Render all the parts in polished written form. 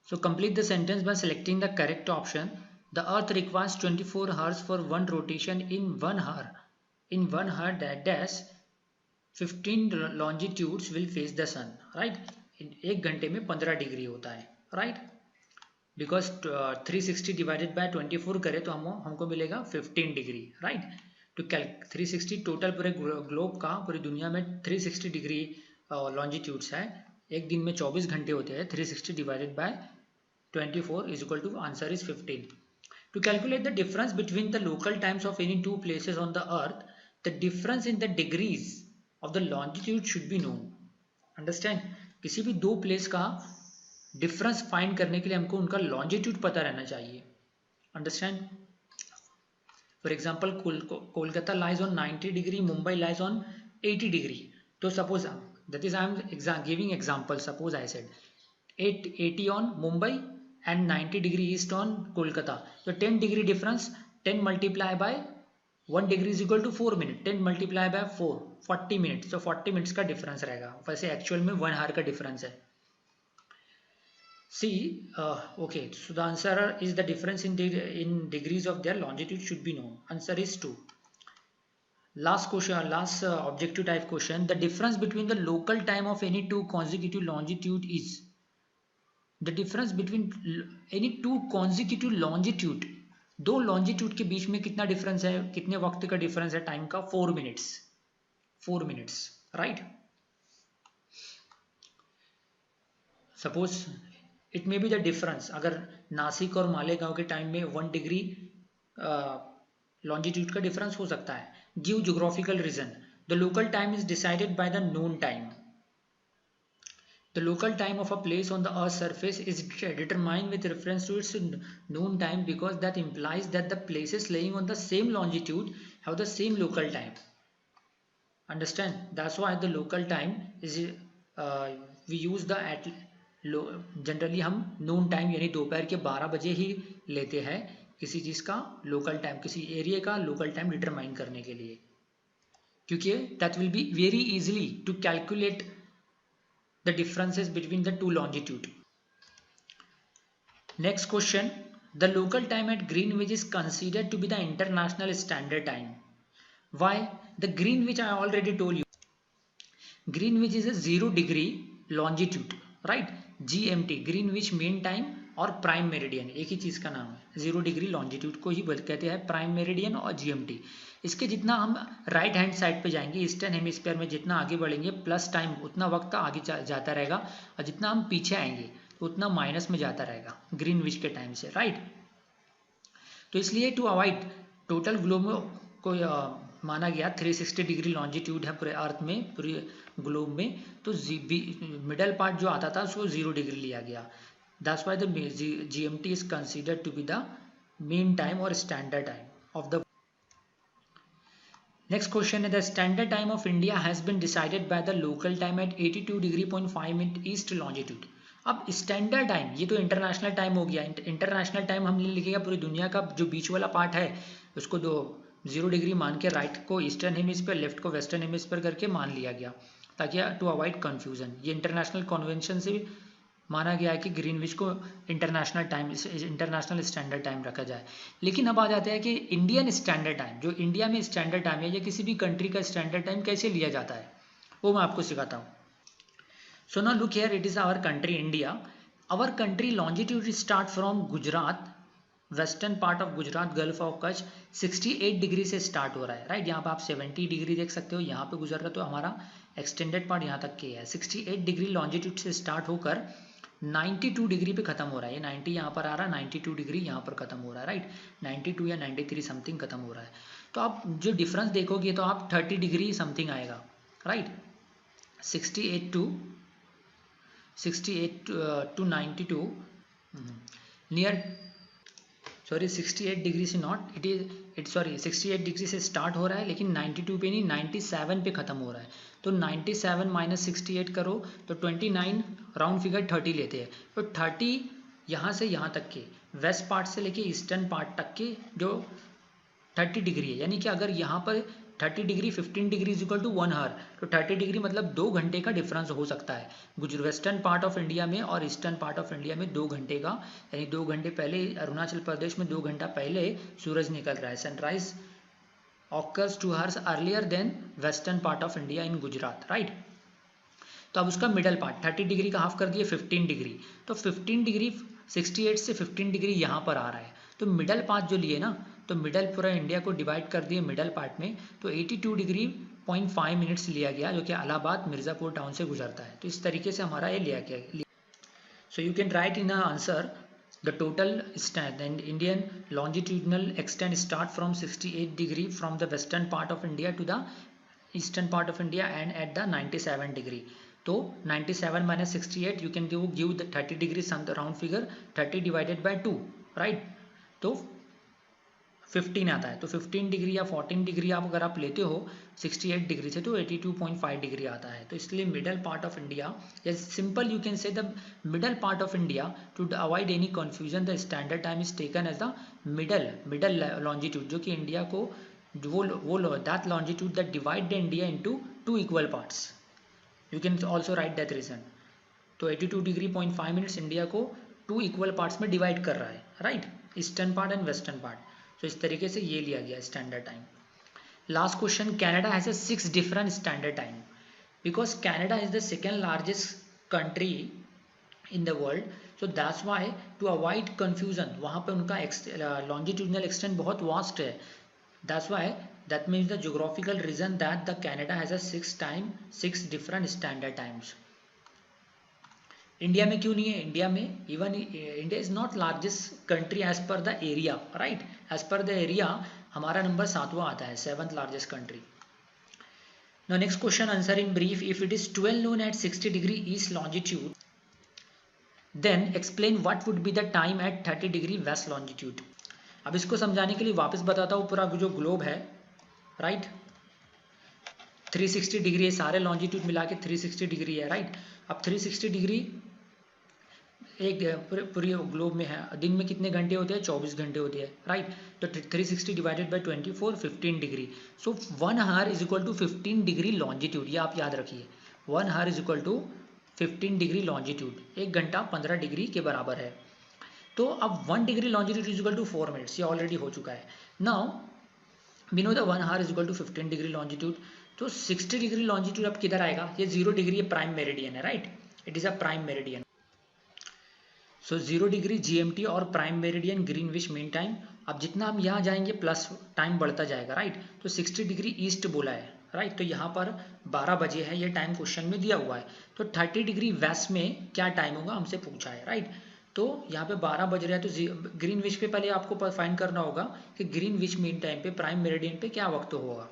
So complete the sentence by selecting the correct option. The earth requires 24 hours for one rotation in 1 hour. In 1 hour dash 15 longitudes will face the sun. Right? एक घंटे में 15 degree होता है. Right? Because 360 divided by 24 करें तो हमको मिलेगा 15 degree. Right? तो 360 टोटल पूरे ग्लोब का, पूरी दुनिया में 360 डिग्री लॉन्जिट्यूड्स है. एक दिन में 24 घंटे होते हैं. 360 divided by 24 is equal to answer is 15. To calculate the difference between the local times of any two places on the earth, the difference in the degrees of the longitude should be known. Understand? किसी भी दो place का difference find करने के लिए हमको उनका longitude पता रहना चाहिए. Understand? For example Kolkata lies on 90 degree, Mumbai lies on 80 degree. तो suppose that is I am giving example. Suppose I said 80 on Mumbai and 90 degree east on Kolkata. तो 10 degree difference, 10 multiply by 1 degree is equal to 4 minute. 10 multiply by 4, 40 minute. तो 40 minutes का difference रहेगा. वैसे actual में 1 our का difference है. See, okay, so the answer is the difference in degrees of their longitude should be known. Answer is 2. Last question, last objective type question. The difference between the local time of any two consecutive longitude is. The difference between any two consecutive longitude. दो longitude के बीच में कितना difference है, कितने वक्त का difference है time का? 4 minutes. 4 minutes, right? Suppose it may be the difference. अगर नासिक और मालेगांव के टाइम में 1 डिग्री लॉन्जिट्यूड का डिफरेंस हो सकता है. Give geographical reason. The local time is decided by the noon time. The local time of a place on the earth surface is determined with reference to its noon time because that implies that the places laying on the same longitude have the same local time. Understand? That's why the local time is we use the generally हम noon time यानी दोपहर के 12 बजे ही लेते हैं किसी चीज़ का लोकल टाइम, किसी एरिया का लोकल टाइम डिटरमाइन करने के लिए, क्योंकि that will be very easily to calculate the differences between the two longitude. Next question. The local time at Greenwich is considered to be the international standard time. Why? The Greenwich I already told you. Greenwich is a 0 degree longitude. Right? GMT Greenwich mean time और prime meridian एक ही चीज़ का नाम है. 0 degree longitude को ही कहते हैं prime meridian और GMT. इसके जितना हम राइट हैंड साइड पे जाएंगे, ईस्टर्न हेमिस्फीयर में जितना आगे बढ़ेंगे प्लस टाइम उतना वक्त आगे जाता रहेगा, और जितना हम पीछे आएंगे तो उतना माइनस में जाता रहेगा ग्रीनविच के टाइम से. राइट? तो इसलिए टू अवॉइड टोटल ग्लोब को माना गया 360 डिग्री लॉन्जिट्यूड है पूरे अर्थ में, पूरे ग्लोब में, तो मिडल पार्ट जो आता था उसको 0 डिग्री लिया गया. That's why the GMT is considered to be the main time और standard time of the. Next question है the standard time of India has been decided by the local time at 82 degree 0.5 minute east longitude. अब standard time ये तो international time हो गया. International time हमने लिखेगा पूरी दुनिया का जो बीच वाला पार्ट है उसको 0 डिग्री मान के राइट को ईस्टर्न हेमिस्फीयर, लेफ्ट को वेस्टर्न हेमिस्फीयर करके मान लिया गया ताकि टू अवॉइड कंफ्यूजन. ये इंटरनेशनल कन्वेंशन से माना गया है कि ग्रीनविच को international time, international standard time रखा जाए. लेकिन अब आ जाते हैं कि इंडियन स्टैंडर्ड टाइम, जो इंडिया में स्टैंडर्ड टाइम है या किसी भी कंट्री का स्टैंडर्ड टाइम कैसे लिया जाता है वो मैं आपको सिखाता हूँ. So now look here, it is our country India. Our country longitude start from Gujarat, western part of Gujarat, gulf of Kutch 68 degree से स्टार्ट हो रहा है. राइट? यहाँ पे आप 70 डिग्री देख सकते हो, यहाँ पे गुजर रहा है, तो हमारा एक्सटेंडेड पार्ट यहाँ तक के है. 68 डिग्री लॉन्जिट्यूड से स्टार्ट होकर 92 डिग्री पे खत्म हो रहा है. ये 90 यहाँ पर आ रहा है, 92 डिग्री यहाँ पर खत्म हो रहा है. राइट? 92 या 93 समथिंग खत्म हो रहा है. तो आप जो डिफरेंस देखोगे तो आप 30 डिग्री समथिंग आएगा. Right? 68 to 92 near, sorry 68 degree से नॉट, इट सॉरी 68 डिग्री से स्टार्ट हो रहा है लेकिन 92 पे नहीं 97 पे खत्म हो रहा है. तो 97 माइनस 68 करो तो 29, राउंड फिगर 30 लेते हैं. तो 30 यहाँ से यहाँ तक के, वेस्ट पार्ट से लेके ईस्टर्न पार्ट तक के जो 30 डिग्री है, यानी कि अगर यहाँ पर 30 degree 15 degree is equal to 1 hour, तो 30 डिग्री मतलब 2 घंटे का डिफरेंस हो सकता है वेस्टर्न पार्ट ऑफ इंडिया में और ईस्टर्न पार्ट ऑफ इंडिया में 2 घंटे का, यानी 2 घंटे पहले अरुणाचल प्रदेश में 2 घंटा पहले सूरज निकल रहा है। Sunrise occurs 2 hours earlier than western part of India in Gujarat, right. तो अब उसका मिडल पार्ट 30 डिग्री का हाफ कर दिए 15 डिग्री, तो 15 डिग्री 68 से 15 डिग्री यहाँ पर आ रहा है, तो मिडल पार्ट जो लिए ना, तो मिडल पूरा इंडिया को डिवाइड कर दिए मिडल पार्ट में, तो 82 डिग्री 0.5 मिनट्स लिया गया, जो कि इलाहाबाद मिर्ज़ापुर टाउन से गुजरता है। तो इस तरीके से हमारा ये लिया गया। So you can write in answer the total Indian longitudinal extent start from 68 degree from the western part of India to the eastern part of India and at the 97 degree. तो 97 minus 68 you can give the 30 degree some round figure 30 divided by 2, right, तो 15 आता है। तो 15 degree या 14 degree आप अगर आप लेते हो 68 डिग्री से, तो 82.5 डिग्री आता है। तो इसलिए मिडल पार्ट ऑफ इंडिया, या simple you can say the middle part of India, to avoid any confusion the standard time is taken as the middle longitude, जो कि इंडिया को वो that longitude that divide the India into 2 equal parts. You can also write that reason. तो 82 degree 0.5 minutes India को 2 equal parts में divide कर रहा है, right, eastern part and western part. तो इस तरीके से ये लिया गया standard time. Last question, Canada has 6 different standard time because Canada is the second largest country in the world, so that's why to avoid confusion, वहाँ पे उनका लॉन्जिट्यूडनल एक्सटेंट बहुत वास्ट है, that's why that means the geographical reason that the Canada has a 6 different standard times. India में क्यों नहीं है? India में even India is not largest country as per the area, right, as per the area हमारा नंबर 7वां आता है, 7th largest country. Now next question, answer in brief. If it is 12 noon at 60 degree east longitude, then explain what would be the time at 30 degree west longitude. अब इसको समझाने के लिए वापस बताता हूँ, पूरा जो ग्लोब है, राइट, 360 डिग्री है, सारे लॉन्जिट्यूड मिला के 360 डिग्री है, राइट। अब 360 डिग्री एक पूरी ग्लोब में है, दिन में कितने घंटे होते हैं? 24 घंटे होते हैं, राइट। तो 360 divided by 24, 15 degree. So 1 hour is equal to 15 degree longitude, ये आप याद रखिए, 1 hour is equal to 15 degree longitude, 1 घंटा 15 डिग्री के बराबर है। तो अब 1 degree longitude is equal to 4 minutes, ये ऑलरेडी हो चुका है। Now we know the 1 hour is equal to 15 degree longitude, तो 60 डिग्री लॉन्जिट्यूड अब किधर आएगा? ये 0 डिग्री प्राइम मेरिडियन है, right, it is a prime meridian. So 0 degree GMT और prime meridian Greenwich mean time. अब जितना हम यहाँ जाएंगे प्लस टाइम बढ़ता जाएगा, राइट। तो 60 डिग्री ईस्ट बोला है, राइट, तो यहाँ पर 12 बजे है, ये टाइम क्वेश्चन में दिया हुआ है। तो 30 डिग्री वेस्ट में क्या टाइम होगा हमसे पूछा है, राइट। तो यहाँ पे 12 बज रहा है, तो ग्रीनविच पे पहले आपको फाइंड करना होगा कि ग्रीनविच मीन टाइम पे प्राइम मेरिडियन पे क्या वक्त होगा।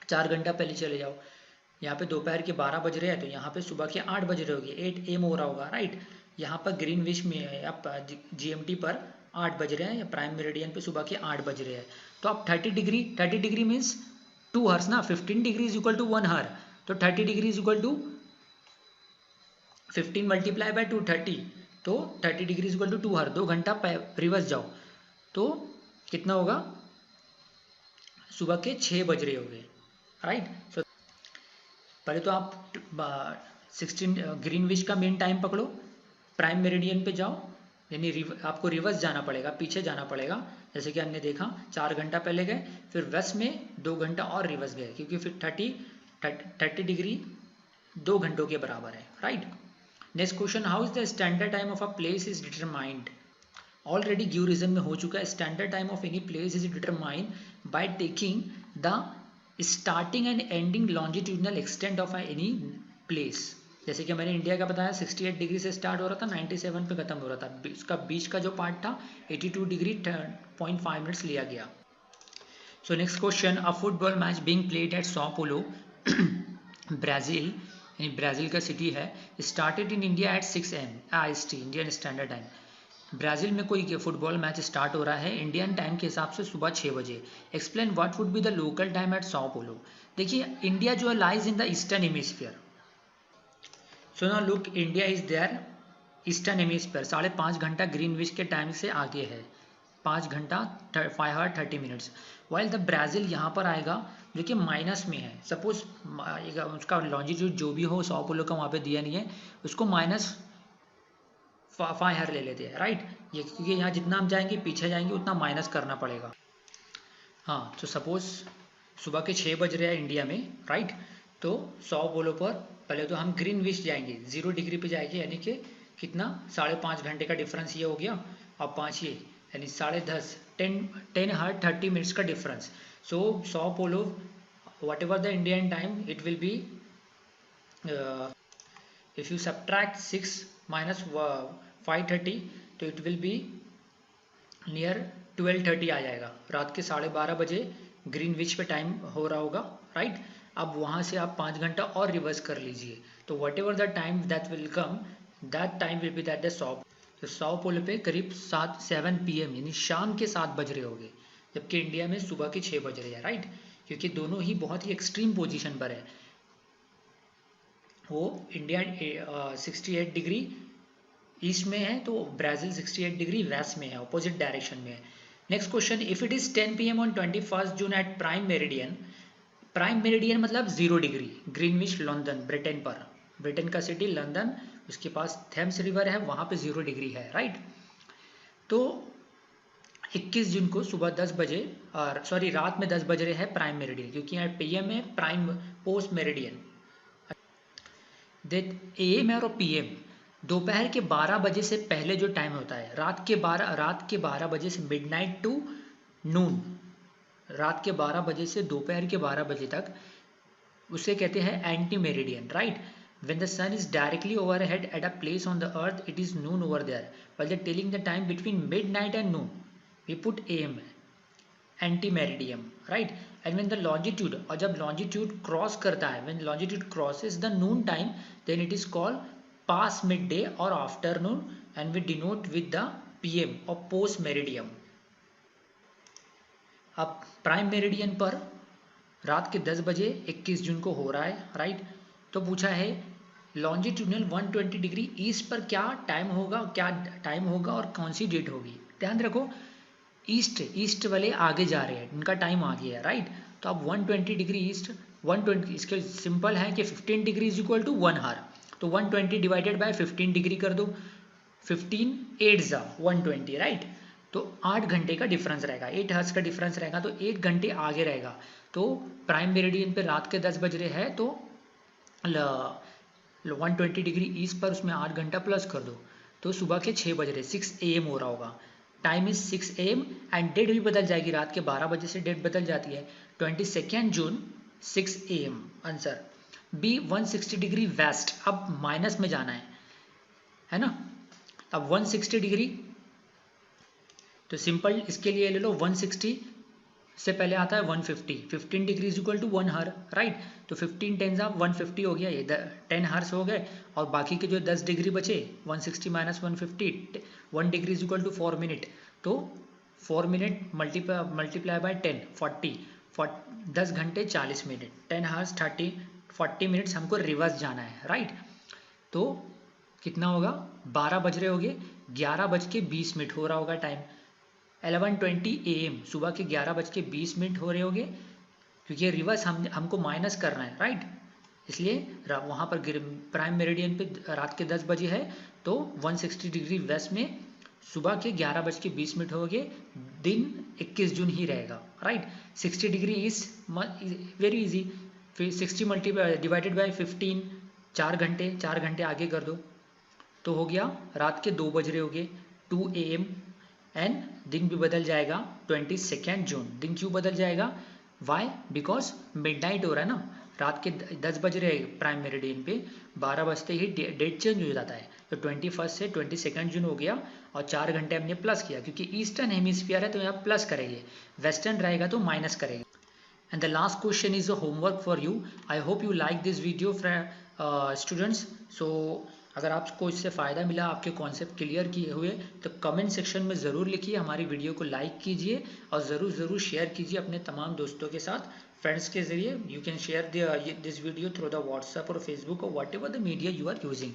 4 घंटा पहले चले जाओ, यहाँ पे दोपहर के 12 बज रहे हैं, तो यहाँ पे सुबह के 8 बज रहे होंगे, 8 AM हो रहा होगा, राइट। यहाँ पर ग्रीनविच में आप GMT पर 8 बज रहे हैं, या प्राइम मेरिडियन पे सुबह के 8 बज रहे हैं। तो आप 30 डिग्री मीन्स 2 आवर्स ना, 15 degree is equal to 1 hour, तो 30 degree is equal to 15 multiply by 2, 30, तो 30 डिग्री इक्वल टू 2 आवर, 2 घंटा रिवर्स जाओ तो कितना होगा? सुबह के 6 बज रहे होंगे, राइट। सो पहले तो आप 16 ग्रीनविच का मेन टाइम पकड़ो, प्राइम मेरिडियन पे जाओ, यानी आपको रिवर्स जाना पड़ेगा, पीछे जाना पड़ेगा, जैसे कि हमने देखा 4 घंटा पहले गए, फिर वेस्ट में 2 घंटा और रिवर्स गए, क्योंकि फिर 30 डिग्री 2 घंटों के बराबर है, right. Next question, how is the standard time of a place is determined. Already give reason में हो चुका है, standard time of any place is determined by taking the starting and ending longitudinal extent of any place. जैसे कि मैंने India का बताया 68 degree से स्टार्ट हो रहा था, 97 पे खत्म हो रहा था, उसका बीच का जो पार्ट था 82 डिग्री 0.5 मिनट्स लिया गया। So next question, a football match being played at Sao polo Brazil, Brazil का सिटी है, started in India at 6 AM IST Indian standard time. Brazil में कोई फुटबॉल मैच स्टार्ट हो रहा है इंडियन टाइम के हिसाब से सुबह 6 बजे। Explain what would be the local time at Sao Paulo. देखिए इंडिया जो है lies in the eastern hemisphere, so now look, India is there eastern hemisphere, 5.5 घंटा ग्रीनविच के टाइम से आगे है, 5 घंटा 5 hour 30 minutes. While the Brazil यहाँ पर आएगा जो कि माइनस में है। सपोज उसका लॉन्जिट्यूड जो भी हो, सौ पोलो का वहाँ पे दिया नहीं है, उसको -5 ले लेते हैं, राइट। ये क्योंकि यहाँ जितना हम जाएंगे पीछे जाएंगे उतना माइनस करना पड़ेगा। हाँ, तो सपोज सुबह के 6 बज रहे हैं इंडिया में, राइट। तो 100 पोलो पर पहले तो हम ग्रीनविच जाएंगे, 0 डिग्री पे जाएंगे, यानी कि कितना 5.5 घंटे का डिफरेंस ये हो गया। अब 5 ये यानी 10:30, 10 हर 30 मिनट्स का difference. So 100 polo what ever the Indian time it will be, if you subtract 6 minus 5:30 तो it will be near 12:30 आ जाएगा। रात के 12:30 बजे ग्रीनविच पे टाइम हो रहा होगा, राइट। अब वहाँ से आप 5 घंटा और रिवर्स कर लीजिए, तो what ever the time that will come, that time will be that the saw. तो 100 पोलो पे करीब 7 PM यानी शाम के 7 बज रहे होंगे, जबकि इंडिया में सुबह के 6 बज रहे हैं, राइट। क्योंकि दोनों ही बहुत ही एक्सट्रीम पोजिशन पर है। वो इंडिया 68 डिग्री ईस्ट में है, तो ब्राज़ील 68 डिग्री वेस्ट में है, ऑपोजिट डायरेक्शन में है। Next question, if it is 10 PM on 21 June at prime meridian, prime meridian मतलब 0 डिग्री, ग्रीनविच लंदन ब्रिटेन पर, ब्रिटेन का सिटी लंदन, उसके पास थेम्स रिवर है, वहाँ पे 0 डिग्री है, राइट। तो 21 जून को सुबह 10 बजे और सॉरी रात में 10 बज रहे हैं प्राइम मेरिडियन, क्योंकि यहाँ PM है, प्राइम पोस्ट मेरिडियन। AM है और PM दोपहर के 12 बजे से पहले जो टाइम होता है, रात के 12 बजे से मिडनाइट टू नून, रात के 12 बजे से दोपहर के 12 बजे तक, उसे कहते हैं anti meridian, right. When the sun is directly overhead at a place on the earth, it is noon over there. While they're telling the time between midnight and noon, we put AM, anti-meridian, right? And when the longitude, और जब longitude cross करता है, when longitude crosses the noon time, then it is called past midday or afternoon, and we denote with the PM or post meridian. अब prime meridian पर रात के 10 बजे 21 जून को हो रहा है, राइट। तो पूछा है लॉन्जिट्यूडनल 120 डिग्री ईस्ट पर क्या टाइम होगा और कौन सी डेट होगी। ध्यान रखो, ईस्ट वाले आगे जा रहे हैं, इनका टाइम आगे है, राइट। तो अब 120 डिग्री ईस्ट, 120 इसके सिंपल है कि 15 degree is equal to 1 hour, तो 120 डिवाइडेड बाय 15 डिग्री कर दो, 15 8 जा 120, राइट। तो 8 घंटे का डिफरेंस रहेगा, 8 हर्ट्ज का डिफरेंस रहेगा, तो 1 घंटे आगे रहेगा। तो प्राइम मेरिडियन पे रात के 10 बज रहे हैं, तो 120 डिग्री ईस्ट पर उसमें 8 घंटा प्लस कर दो, तो सुबह के 6 बज रहे, 6 AM हो रहा होगा। Time is 6 AM and date भी बदल जाएगी, रात के 12 बजे से डेट बदल जाती है, 22 June 6 AM। Answer B 160 degree west. अब माइनस में जाना है ना। अब 160 डिग्री, तो सिंपल इसके लिए ले लो 160 से पहले आता है 150, 15 degree is equal to 1 hour, right. तो 15 10 150 हो गया, ये 10 आवर्स हो गए, और बाकी के जो 10 डिग्री बचे 160 minus 150, 1 degree is equal to 4 minute, तो 4 मिनट मल्टीप्लाई बाय 10 40, 10 घंटे 40 मिनट, 10 आवर्स 40 मिनट्स हमको रिवर्स जाना है, राइट। तो कितना होगा, 12 बज रहे होंगे, 11:20 हो रहा होगा टाइम, 11:20 AM, सुबह के 11:20 हो रहे होंगे, क्योंकि रिवर्स हमको माइनस करना है, राइट। इसलिए वहाँ पर प्राइम मेरिडियन पे रात के 10 बजे है, तो 160 डिग्री वेस्ट में सुबह के 11:20 हो गए, दिन 21 जून ही रहेगा, right. 60 degree east very easy, फिर 60 डिवाइडेड बाय 15, 4 घंटे आगे कर दो, तो हो गया रात के 2 बज रहे हो गए 2 AM, एंड दिन भी बदल जाएगा 22 जून। दिन क्यों बदल जाएगा, वाई, बिकॉज मिडनाइट हो रहा है ना, रात के 10 बज रहे प्राइम मेरिडियन पे, 12 बजते ही डेट चेंज हो जाता है, तो 21 से 22 जून हो गया, और 4 घंटे हमने प्लस किया, क्योंकि ईस्टर्न हेमिस्फीयर है तो यहाँ प्लस करेंगे, वेस्टर्न रहेगा तो माइनस करेंगे। And the last question is a homework for you. I hope you like this video students. So अगर आपको इससे फ़ायदा मिला, आपके कॉन्सेप्ट क्लियर किए हुए, तो कमेंट सेक्शन में ज़रूर लिखिए, हमारी वीडियो को लाइक कीजिए, और ज़रूर शेयर कीजिए अपने तमाम दोस्तों के साथ, फ्रेंड्स के ज़रिए। You can share this video through the WhatsApp और फेसबुक और whatever the media you are using.